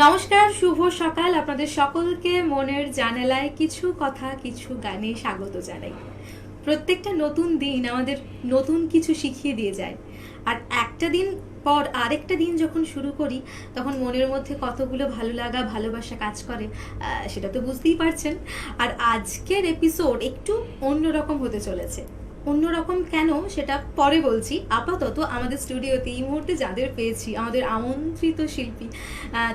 নমস্কার, শুভ সকাল। আপনাদের সকলকে মনের জানালায় কিছু কথা কিছু গানে স্বাগত জানাই। প্রত্যেকটা নতুন দিন আমাদের নতুন কিছু শিখিয়ে দিয়ে যায়, আর একটা দিন পর আরেকটা দিন যখন শুরু করি তখন মনের মধ্যে কতগুলো ভালো লাগা ভালোবাসা কাজ করে, সেটা তো বুঝতেই পারছেন। আর আজকের এপিসোড একটু অন্যরকম হতে চলেছে। অন্যরকম কেন সেটা পরে বলছি। আপাতত আমাদের স্টুডিওতে এই মুহূর্তে যাদের পেয়েছি, আমাদের আমন্ত্রিত শিল্পী,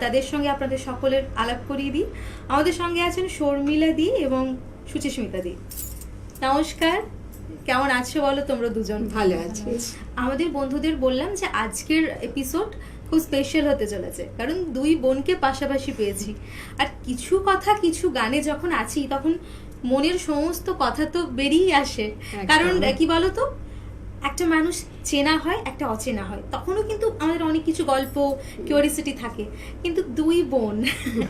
তাদের সঙ্গে আপনাদের সকলের আলাপ করিয়ে দিই। আমাদের সঙ্গে আছেন শর্মিলা দি এবং সুচিস্মিতা দি। নমস্কার, কেমন আছো বলো তোমরা দুজন? ভালো আছি। আমাদের বন্ধুদের বললাম যে আজকের এপিসোড খুব স্পেশাল হতে চলেছে, কারণ দুই বোনকে পাশাপাশি পেয়েছি। আর কিছু কথা কিছু গানে যখন আছি তখন মনের সমস্ত কথা তো বেরিয়ে আসে। কারণ কি বলতো, একটা মানুষ চেনা হয়, একটা অচেনা হয়, তখনও কিন্তু আমাদের অনেক কিছু গল্প কিউরিওসিটি থাকে। কিন্তু দুই বোন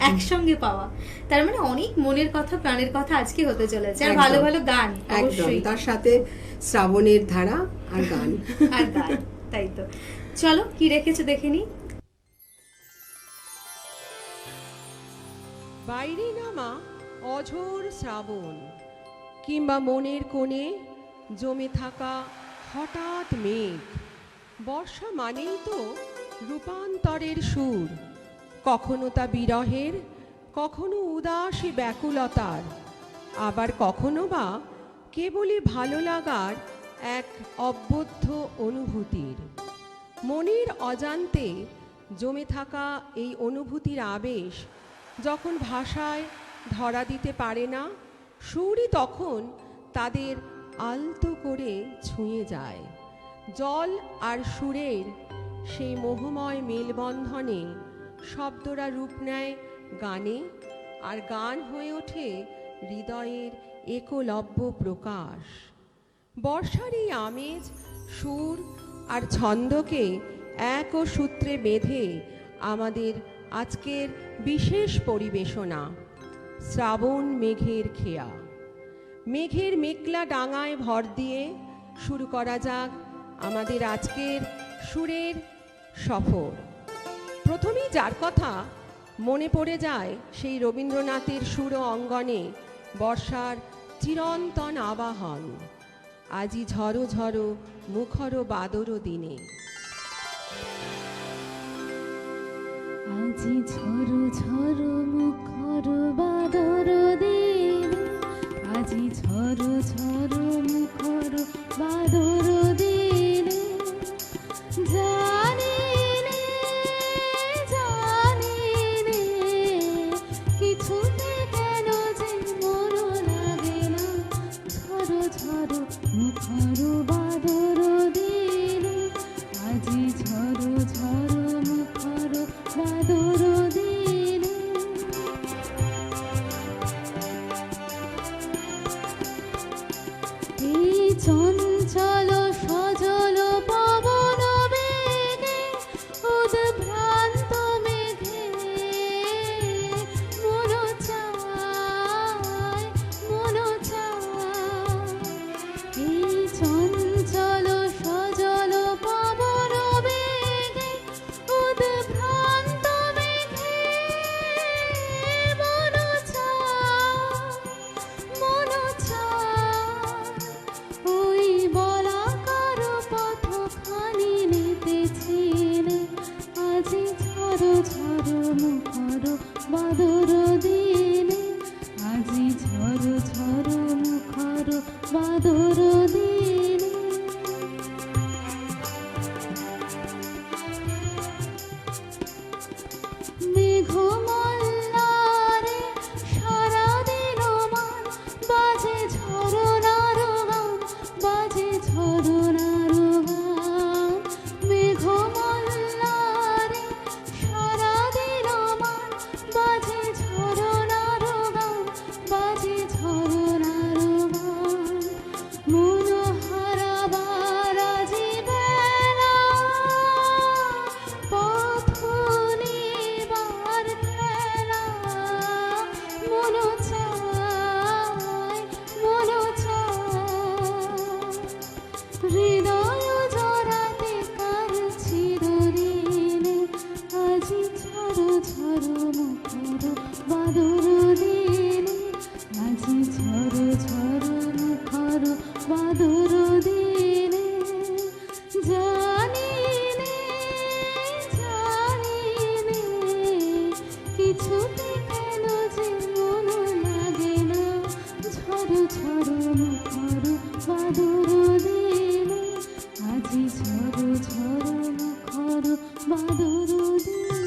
একসঙ্গে পাওয়া, তার মানে অনেক মনের কথা প্রাণের কথা আজকে হতে চলেছে। আর ভালো ভালো গান অবশ্যই, তার সাথে শ্রাবণের ধারা আর গান আর গান। তাই তো, চলো কি রেখেছে দেখে নি। বাইরে নামা অঝোর শ্রাবণ, কিংবা মনের কোণে জমে থাকা হঠাৎ মেঘ। বর্ষা মানেই তো রূপান্তরের সুর, কখনো তা বিরহের, কখনো উদাসী ব্যাকুলতার, আবার কখনো বা কেবলই ভালো লাগার এক অবদ্ধ অনুভূতির। মনের অজান্তে জমে থাকা এই অনুভূতির আবেশ যখন ভাষায় ধরা দিতে পারে না, সুরই তখন তাদের আলতো করে ছুঁয়ে যায়। জল আর সুরের সেই মোহময় মেলবন্ধনে শব্দরা রূপ নেয় গানে, আর গান হয়ে ওঠে হৃদয়ের একলব্য প্রকাশ। বর্ষার এই আমেজ সুর আর ছন্দকে এক ও সূত্রে বেঁধে আমাদের আজকের বিশেষ পরিবেশনা শ্রাবণ মেঘের খেয়া। মেঘের মেঘলা ডাঙায় ভর দিয়ে শুরু করা যাক আমাদের আজকের সুরের সফর। প্রথমেই যার কথা মনে পড়ে যায় সেই রবীন্দ্রনাথের সুর অঙ্গনে বর্ষার চিরন্তন আবাহন। আজি ঝড়ো ঝড়ো মুখর বাদর দিনে, আজি ঝড়ো ঝড়ো মুখর বাদর দিনে, আজি ঝড়ো ঝড়ো মুখর বাদর দিনে, জানি নে জানি নে কিছুতে কেন যে মন লাগে না। ঝড়ো ঝড়ো মুখর বাদর দিনে, আজি ঝড়ো ঝড়ো মুখর বাদর দিনে। এই চঞ্চল সজল পবন বেগে উদ্ভ্রান্ত মেঘে মন চায় মন চায়। এই চঞ্চল সজল পবন বেগে উদ্ভ্রান্ত মেঘে মন চায় মন চায়। ওই বলাকার পথখানি নিতেছিলে, আজি ঝড়ো ঝড়ো মুখর বাদর দিনে, আজি ঝড়ো ঝড়ো মুখর বাদর দিনে। মেঘমল্লারে সারাদিন মান বাজে ঝরনার গান, বাজে ঝরনার গান। মেঘমল্লারে সারাদিন মান বাজে ঝরনার গান, বাজে ঝরনার গান। মন হারাবার আজি বেলা, পথ নিবার খেলা। মন চায় মন চায়, হৃদয় জড়াতে কার চিরদিনে, আজি ঝড়ো ঝড়ো ঝড় ঝড় মুখর বাদর দিনে, আজি ঝড় ঝড় মুখর বাদর দিনে।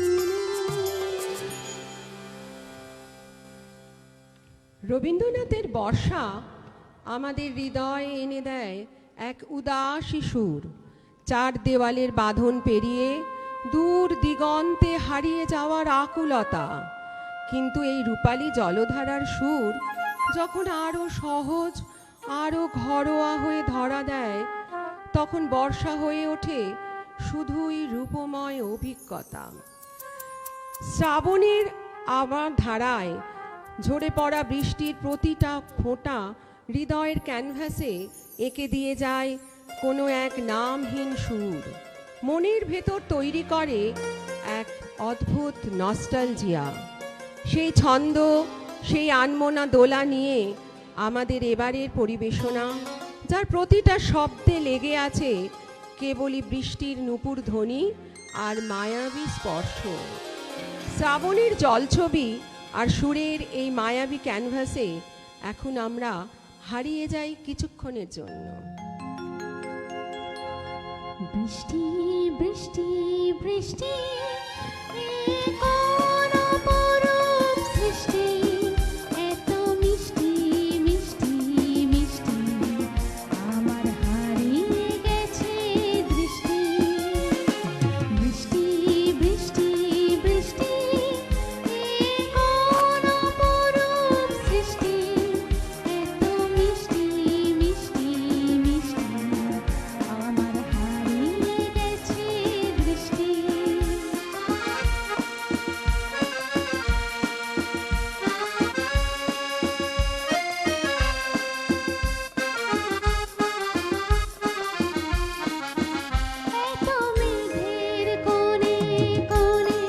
রবীন্দ্রনাথের বর্ষা আমাদের হৃদয়ে এনে দেয় এক উদাসী সুর। চার দেওয়ালের বাঁধন পেরিয়ে দূর দিগন্তে হারিয়ে যাওয়ার আকুলতা। কিন্তু এই রূপালী জলধারার সুর যখন আরও সহজ, আরও ঘরোয়া হয়ে ধরা দেয়, তখন বর্ষা হয়ে ওঠে শুধুই রূপময় অভিজ্ঞতা। শ্রাবণের আবার ধারায় ঝরে পড়া বৃষ্টির প্রতিটা ফোঁটা হৃদয়ের ক্যানভাসে এঁকে দিয়ে যায় কোনো এক নামহীন সুর। মনের ভেতর তৈরি করে এক অদ্ভুত নস্টালজিয়া। সেই ছন্দ, সেই আনমনা দোলা নিয়ে আমাদের এবারের পরিবেশনা, যার প্রতিটা শব্দে লেগে আছে কেবলই বৃষ্টির নূপুর ধ্বনি আর মায়াবী স্পর্শ। শ্রাবণের জলছবি আর সুরের এই মায়াবী ক্যানভাসে এখন আমরা হারিয়ে যাই কিছুক্ষণের জন্য। বৃষ্টি বৃষ্টি বৃষ্টি, এ কোন অপরূপ সৃষ্টি, এত মিষ্টি মিষ্টি মিষ্টি, আমার হারিয়ে গেছে দৃষ্টি। বৃষ্টি বৃষ্টি বৃষ্টি, এ কোন অপরূপ সৃষ্টি, এত মিষ্টি মিষ্টি মিষ্টি, আমার হারিয়ে গেছে দৃষ্টি। এত মেঘের কোণে কোণে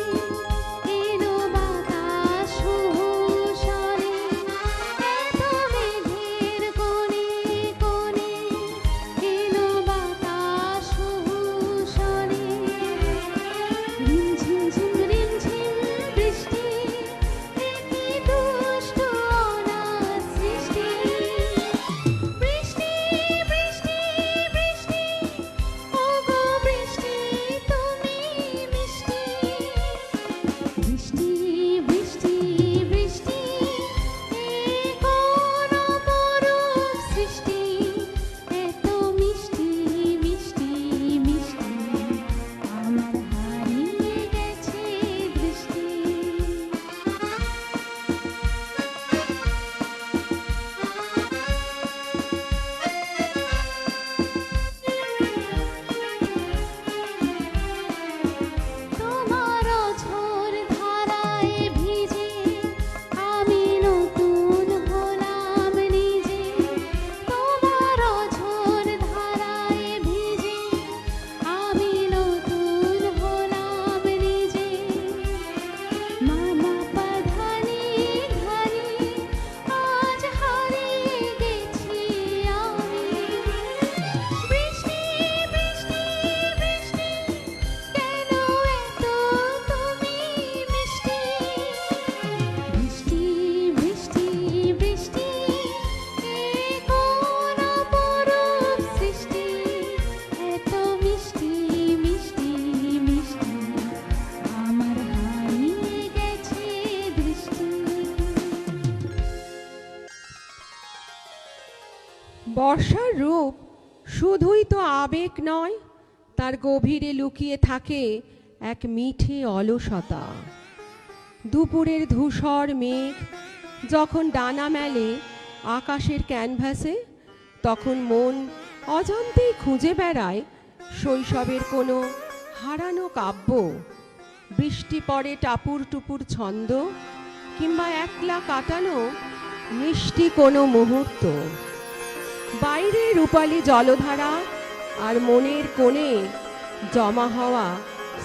এলো বাতাস হুহুশরে, এত মেঘের কোণে কোণে এলো বাতাস হুহুশরে, রিমঝিম ঝিম রিমঝিম বৃষ্টি, এ কি দুষ্ট অনাথ সৃষ্টি। বৃষ্টি বৃষ্টি বৃষ্টি, ওগো বৃষ্টি তুমি মিষ্টি। বৃষ্টি বৃষ্টি বৃষ্টি, এ কোন অপরূপ সৃষ্টি, এত মিষ্টি মিষ্টি মিষ্টি, আমার হারিয়ে গেছে দৃষ্টি। তোমার ঝোর ধারায় ভিজে আমি নতুন হলাম নিজে। তোমার ঝোর ধারায় ভিজে আমি নতুন হলাম নিজে। মামা পাধানি ধানি, আজ হারিয়ে গেছি আমি। বৃষ্টি বৃষ্টি বৃষ্টি, কেন এত তুমি মিষ্টি। বৃষ্টি বৃষ্টি বৃষ্টি, এ কোন অপরূপ সৃষ্টি, এত মিষ্টি মিষ্টি মিষ্টি, আমার হারিয়ে গেছে দৃষ্টি। বর্ষার রূপ শুধুই তো আবেগ নয়, তার গভীরে লুকিয়ে থাকে এক মিঠে অলসতা। দুপুরের ধূসর মেঘ যখন ডানা মেলে আকাশের ক্যানভাসে, তখন মন অজান্তেই খুঁজে বেড়ায় শৈশবের কোনো হারানো কাব্য। বৃষ্টি পড়ে টাপুর টুপুর ছন্দ, কিংবা একলা কাটানো মিষ্টি কোনো মুহূর্ত। বাইরে রূপালী জলধারা আর মনের কোণে জমা হওয়া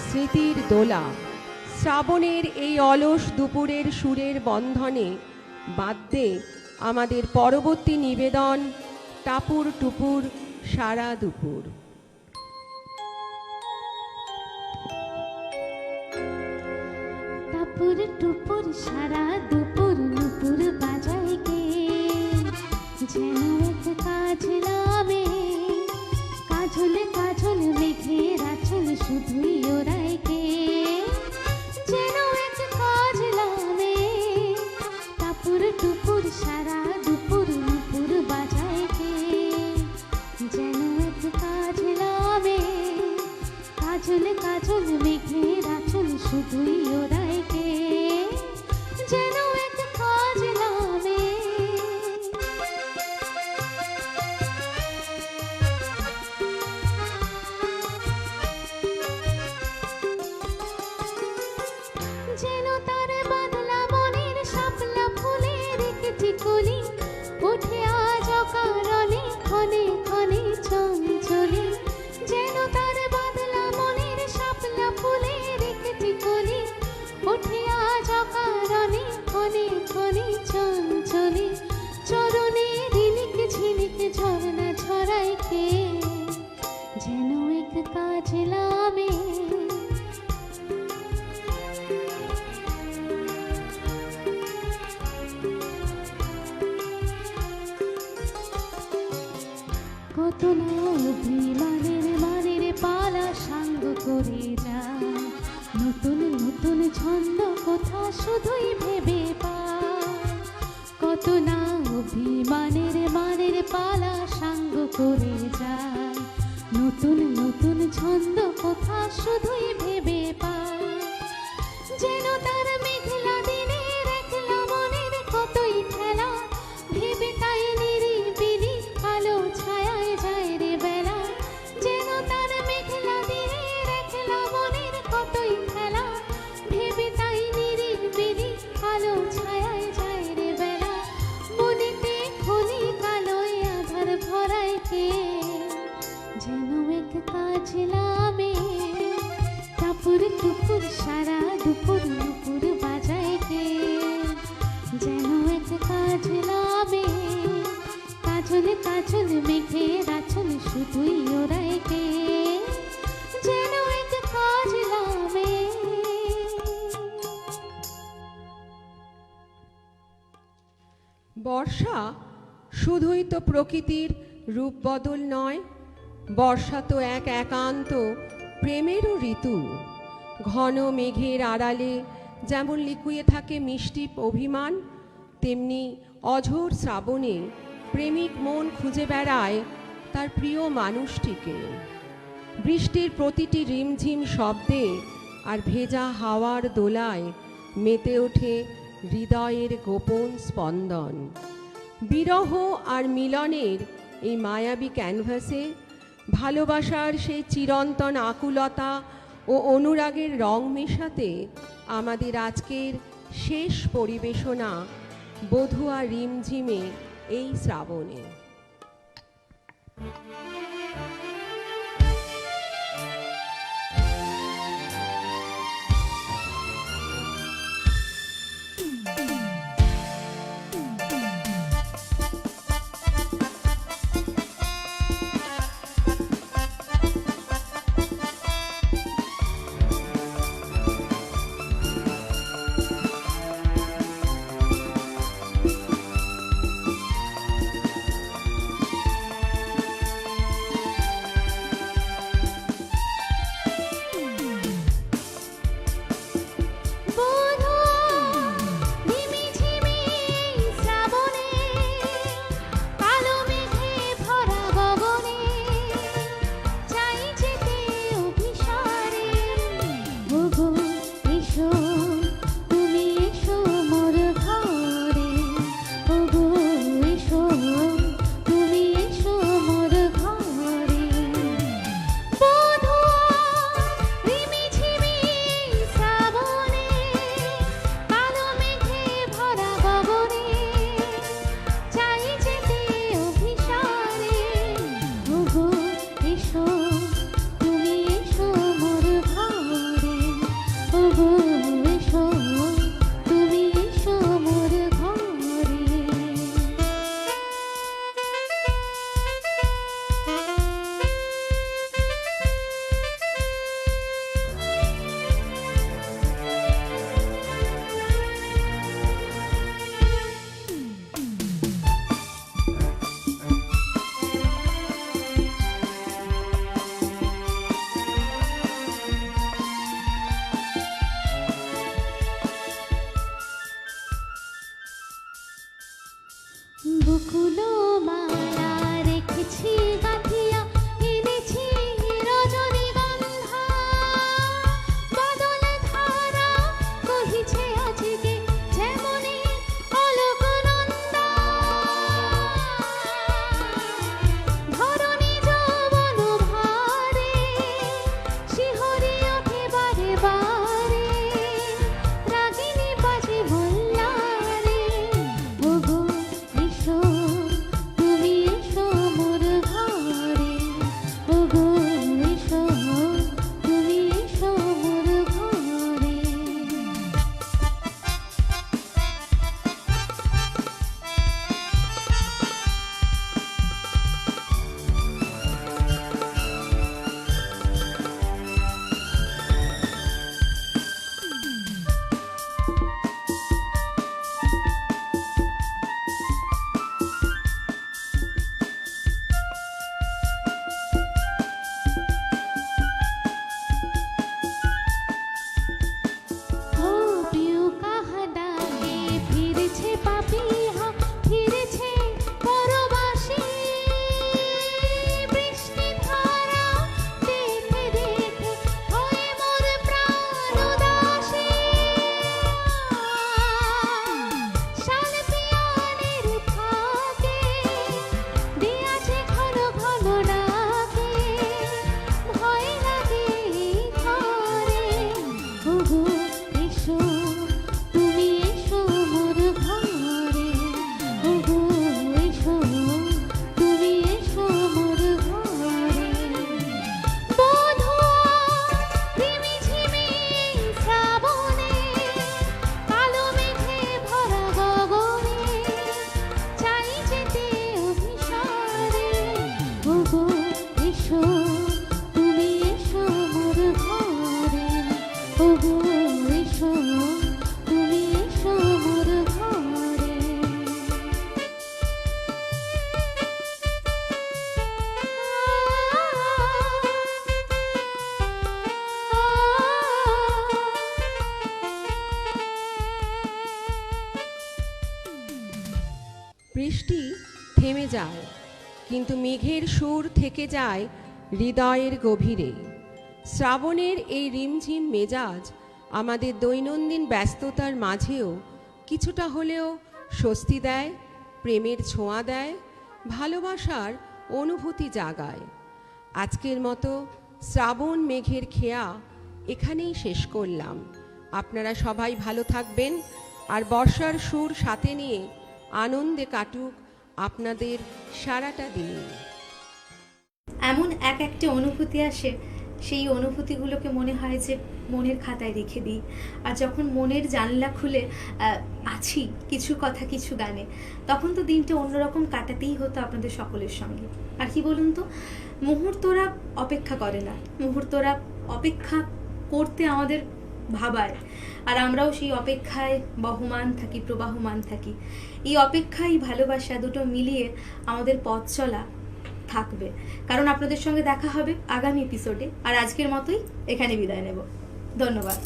স্মৃতির দোলা। শ্রাবণের এই অলস দুপুরের সুরের বন্ধনে বাদ্যে আমাদের পরবর্তী নিবেদন টাপুর টুপুর সারা দুপুর। টাপুর টুপুর সারা দুপুর, নুপুর বাজায় কে, কত না অভিমানের মানের পালা সাঙ্গ করে যায়, নতুন নতুন ছন্দ কথা শুধুই ভেবে পায়। কত না অভিমানের মানের পালা সাঙ্গ করে যায়, নতুন নতুন ছন্দ কথা শুধুই ভেবে পায়। যেন তার মেঘলা দিনের একলা মনের কতই খেলা, ভেবে তাই নিরিবিলি আলো ছায়ায় যায় রে বেলা। যেন তার মেঘলা দিনের একলা মনের কতই খেলা, ভেবে তাই নিরিবিলি আলো ছায়ায় যায় রে বেলা। মনেতে খনি কালোয় আধার ভরায় কে, যেন এক কাজলামে টাপুর টুপুর সারা দুপুর দুপুর বাজায় কে। যেন এক কাজলামে কাজল কাজল মেঘের আঁচল শুধুই ওরাই কে। যেন এক কাজলামে। বর্ষা শুধুই তো প্রকৃতির রূপ বদল নয়, বর্ষা তো এক একান্ত প্রেমেরও ঋতু। ঘন মেঘের আড়ালে যেমন লিকুয়ে থাকে মিষ্টি অভিমান, তেমনি অঝোর শ্রাবণে প্রেমিক মন খুঁজে বেড়ায় তার প্রিয় মানুষটিকে। বৃষ্টির প্রতিটি রিমঝিম শব্দে আর ভেজা হাওয়ার দোলায় মেতে ওঠে হৃদয়ের গোপন স্পন্দন। বিরহ আর মিলনের এই মায়াবী ক্যানভাসে ভালোবাসার সেই চিরন্তন আকুলতা ও অনুরাগের রং মেশাতে আমাদের আজকের শেষ পরিবেশনা বধূয়া রিমঝিমে এই শ্রাবণে। বুকুলো মালা রেখেছি গাঁথিয়া, এনেছি রজনীগন্ধা। বাদল ধারা কহিছে আজকে যেমনি অলকনন্দা। ধরণী যৌবন ভারে শিহরি ওঠে বারে বারে, রাগিনী বাজে বল্লারে। ওগো এসো থেমে যায়, কিন্তু মেঘের সুর থেকে যায় হৃদয়ের গভীরে। শ্রাবণের এই রিমঝিম মেজাজ আমাদের দৈনন্দিন ব্যস্ততার মাঝেও কিছুটা হলেও স্বস্তি দেয়, প্রেমের ছোঁয়া দেয়, ভালোবাসার অনুভূতি জাগায়। আজকের মতো শ্রাবণ মেঘের খেয়া এখানেই শেষ করলাম। আপনারা সবাই ভালো থাকবেন, আর বর্ষার সুর সাথে নিয়ে আনন্দে কাটুক আপনাদের সারাটা দিন। এমন একটি অনুভূতি আসে, সেই অনুভূতিগুলোকে মনে হয় যে মনের খাতায় রেখে দিই। আর যখন মনের জানলা খুলে আছি কিছু কথা কিছু গানে, তখন তো দিনটা অন্যরকম কাটাতেই হতো আপনাদের সকলের সঙ্গে। আর কি বলুন তো, মুহূর্তরা অপেক্ষা করে না, মুহূর্তরা অপেক্ষা করতে আমাদের ভাবায়, আর আমরাও সেই অপেক্ষায় বহমান থাকি, প্রবাহমান থাকি। এই অপেক্ষা, এই ভালোবাসা দুটো মিলিয়ে আমাদের পথ চলা থাকবে। কারণ আপনাদের সঙ্গে দেখা হবে আগামী এপিসোডে। আর আজকের মতোই এখানে বিদায় নেব। ধন্যবাদ।